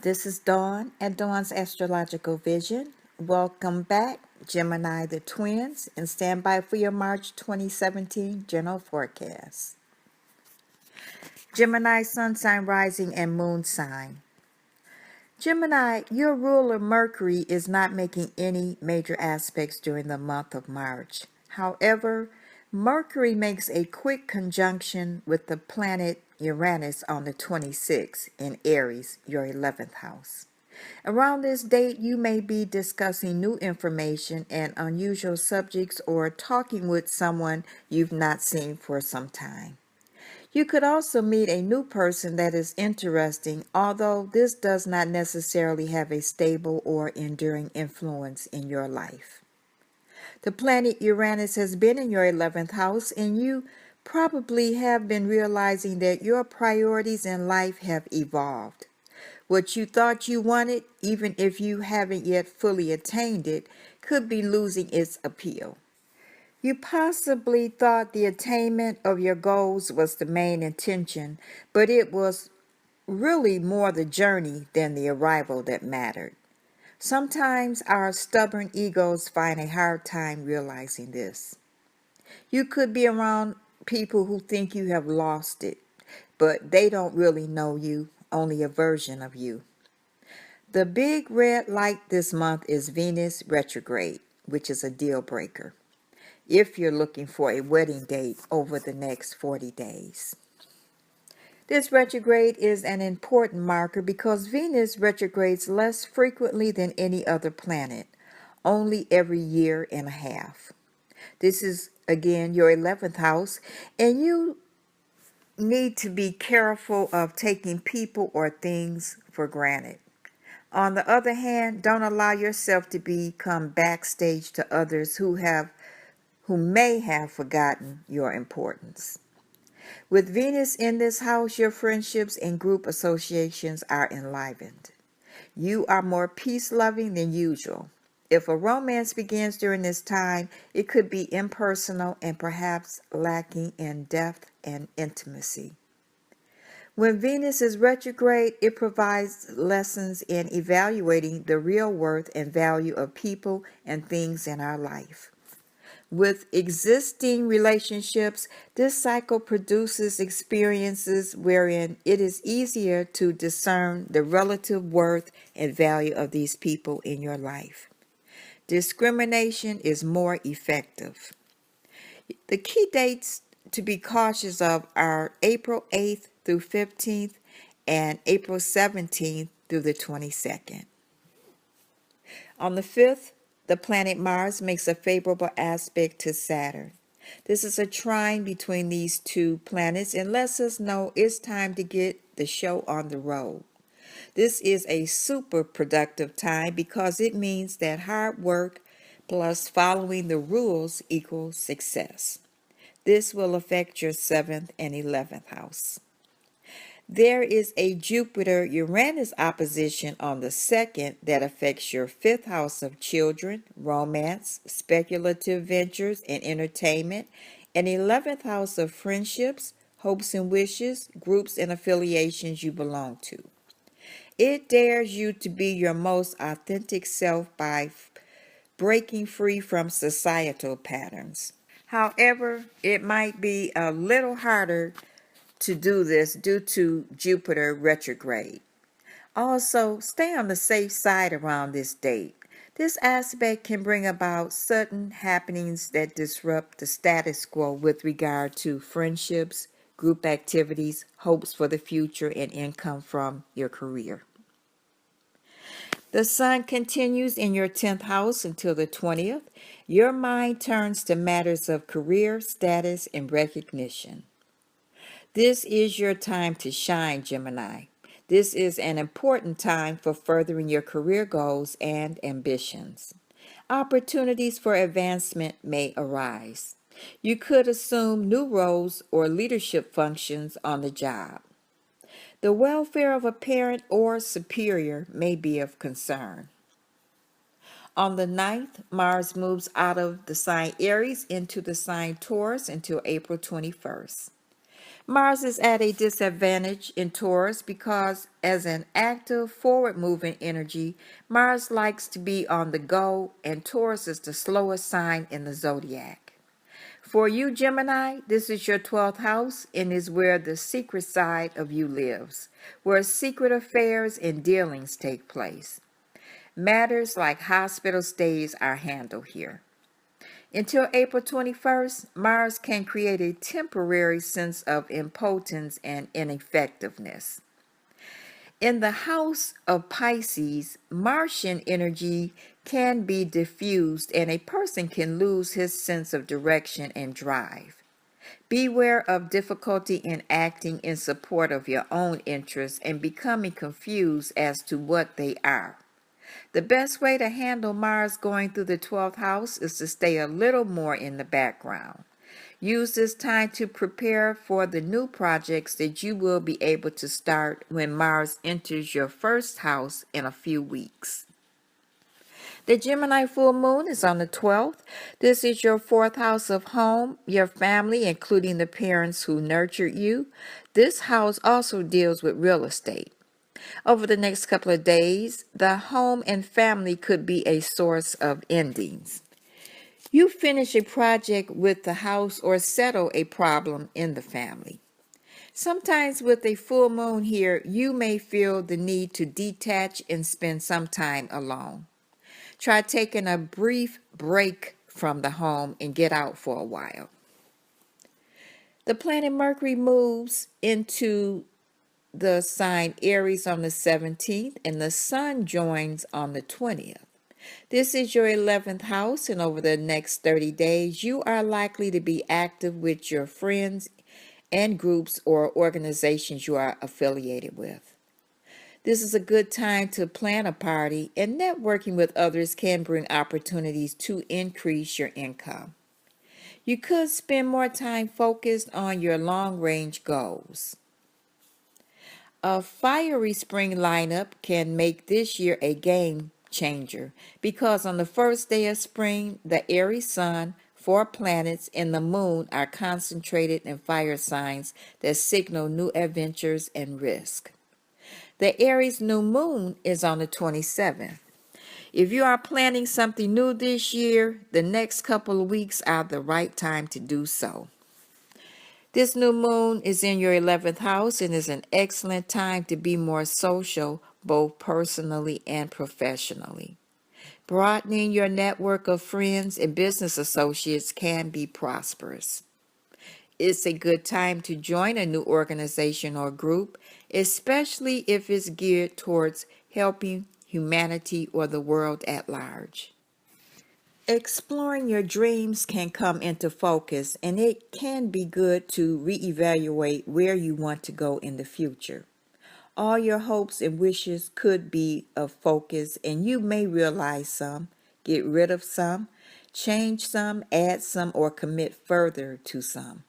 This is Dawn at Dawn's Astrological Vision. Welcome back, Gemini the Twins, and stand by for your March 2017 general forecast. Gemini Sun Sign Rising and Moon Sign. Gemini, your ruler Mercury is not making any major aspects during the month of March. However, Mercury makes a quick conjunction with the planet Uranus on the 26th in Aries, your 11th house. Around this date, you may be discussing new information and unusual subjects or talking with someone you've not seen for some time. You could also meet a new person that is interesting, although this does not necessarily have a stable or enduring influence in your life. The planet Uranus has been in your 11th house, and you probably have been realizing that your priorities in life have evolved. What you thought you wanted, even if you haven't yet fully attained it, could be losing its appeal. You possibly thought the attainment of your goals was the main intention, but it was really more the journey than the arrival that mattered. Sometimes our stubborn egos find a hard time realizing this. You could be around people who think you have lost it, but they don't really know you, only a version of you. The big red light this month is Venus retrograde, which is a deal breaker if you're looking for a wedding date over the next 40 days. This retrograde is an important marker because Venus retrogrades less frequently than any other planet, only every year and a half. This is, again, your 11th house, and you need to be careful of taking people or things for granted. On the other hand, don't allow yourself to become backstage to others who may have forgotten your importance. With Venus in this house, your friendships and group associations are enlivened. You are more peace-loving than usual. If a romance begins during this time, it could be impersonal and perhaps lacking in depth and intimacy. When Venus is retrograde, it provides lessons in evaluating the real worth and value of people and things in our life. With existing relationships, this cycle produces experiences wherein it is easier to discern the relative worth and value of these people in your life. Discrimination is more effective. The key dates to be cautious of are April 8th through 15th and April 17th through the 22nd. On the 5th, the planet Mars makes a favorable aspect to Saturn. This is a trine between these two planets and lets us know it's time to get the show on the road. This is a super productive time because it means that hard work plus following the rules equals success. This will affect your 7th and 11th house. There is a Jupiter-Uranus opposition on the 2nd that affects your 5th house of children, romance, speculative ventures, and entertainment, and 11th house of friendships, hopes and wishes, groups and affiliations you belong to. It dares you to be your most authentic self by breaking free from societal patterns. However, it might be a little harder to do this due to Jupiter retrograde. Also, stay on the safe side around this date. This aspect can bring about sudden happenings that disrupt the status quo with regard to friendships, group activities, hopes for the future, and income from your career. The Sun continues in your 10th house until the 20th. Your mind turns to matters of career, status, and recognition. This is your time to shine, Gemini. This is an important time for furthering your career goals and ambitions. Opportunities for advancement may arise. You could assume new roles or leadership functions on the job. The welfare of a parent or superior may be of concern. On the 9th, Mars moves out of the sign Aries into the sign Taurus until April 21st. Mars is at a disadvantage in Taurus because, as an active, forward moving energy, Mars likes to be on the go, and Taurus is the slowest sign in the zodiac. For you, Gemini, this is your 12th house and is where the secret side of you lives, where secret affairs and dealings take place. Matters like hospital stays are handled here. Until April 21st, Mars can create a temporary sense of impotence and ineffectiveness. In the house of Pisces, Martian energy can be diffused and a person can lose his sense of direction and drive. Beware of difficulty in acting in support of your own interests and becoming confused as to what they are. The best way to handle Mars going through the 12th house is to stay a little more in the background. Use this time to prepare for the new projects that you will be able to start when Mars enters your first house in a few weeks. The Gemini full moon is on the 12th. This is your fourth house of home, your family, including the parents who nurtured you. This house also deals with real estate. Over the next couple of days, the home and family could be a source of endings. You finish a project with the house or settle a problem in the family. Sometimes with a full moon here, you may feel the need to detach and spend some time alone. Try taking a brief break from the home and get out for a while. The planet Mercury moves into the sign Aries on the 17th, and the Sun joins on the 20th. This is your 11th house, and over the next 30 days, you are likely to be active with your friends and groups or organizations you are affiliated with. This is a good time to plan a party, and networking with others can bring opportunities to increase your income. You could spend more time focused on your long-range goals. A fiery spring lineup can make this year a game changer because on the first day of spring, the Aries sun, 4 planets, and the moon are concentrated in fire signs that signal new adventures and risk. The Aries new moon is on the 27th. If you are planning something new this year, the next couple of weeks are the right time to do so. This new moon is in your 11th house and is an excellent time to be more social, both personally and professionally. Broadening your network of friends and business associates can be prosperous. It's a good time to join a new organization or group, especially if it's geared towards helping humanity or the world at large. Exploring your dreams can come into focus, and it can be good to reevaluate where you want to go in the future. All your hopes and wishes could be of focus, and you may realize some, get rid of some, change some, add some, or commit further to some.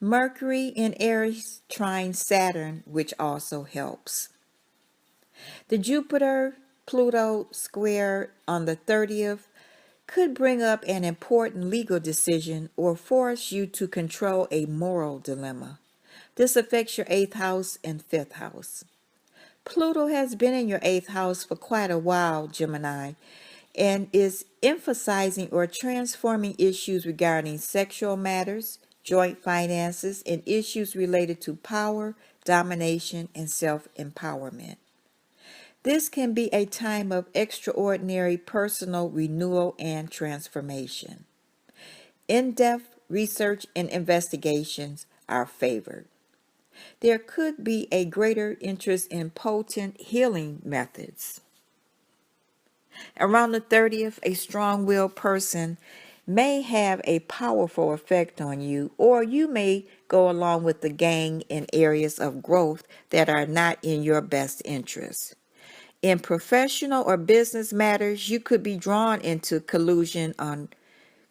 Mercury in Aries trine Saturn, which also helps. The Jupiter-Pluto square on the 30th could bring up an important legal decision or force you to control a moral dilemma. This affects your 8th house and 5th house. Pluto has been in your 8th house for quite a while, Gemini, and is emphasizing or transforming issues regarding sexual matters, joint finances, and issues related to power, domination, and self-empowerment. This can be a time of extraordinary personal renewal and transformation. In-depth research and investigations are favored. There could be a greater interest in potent healing methods. Around the 30th, a strong-willed person may have a powerful effect on you, or you may go along with the gang in areas of growth that are not in your best interest. In professional or business matters, you could be drawn into collusion on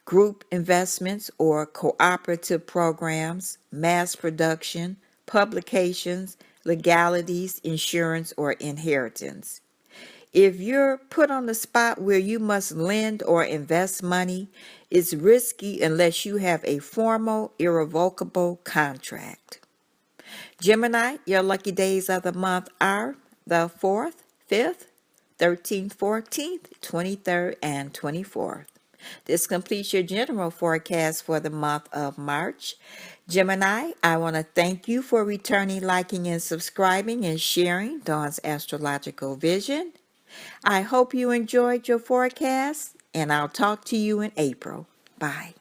group investments or cooperative programs, mass production, publications, legalities, insurance, or inheritance. If you're put on the spot where you must lend or invest money, It's risky unless you have a formal, irrevocable contract. Gemini, your lucky days of the month are the 4th, 5th, 13th, 14th, 23rd, and 24th. This completes your general forecast for the month of March. Gemini, I want to thank you for returning, liking, and subscribing and sharing Dawn's Astrological Vision. I hope you enjoyed your forecast, and I'll talk to you in April. Bye.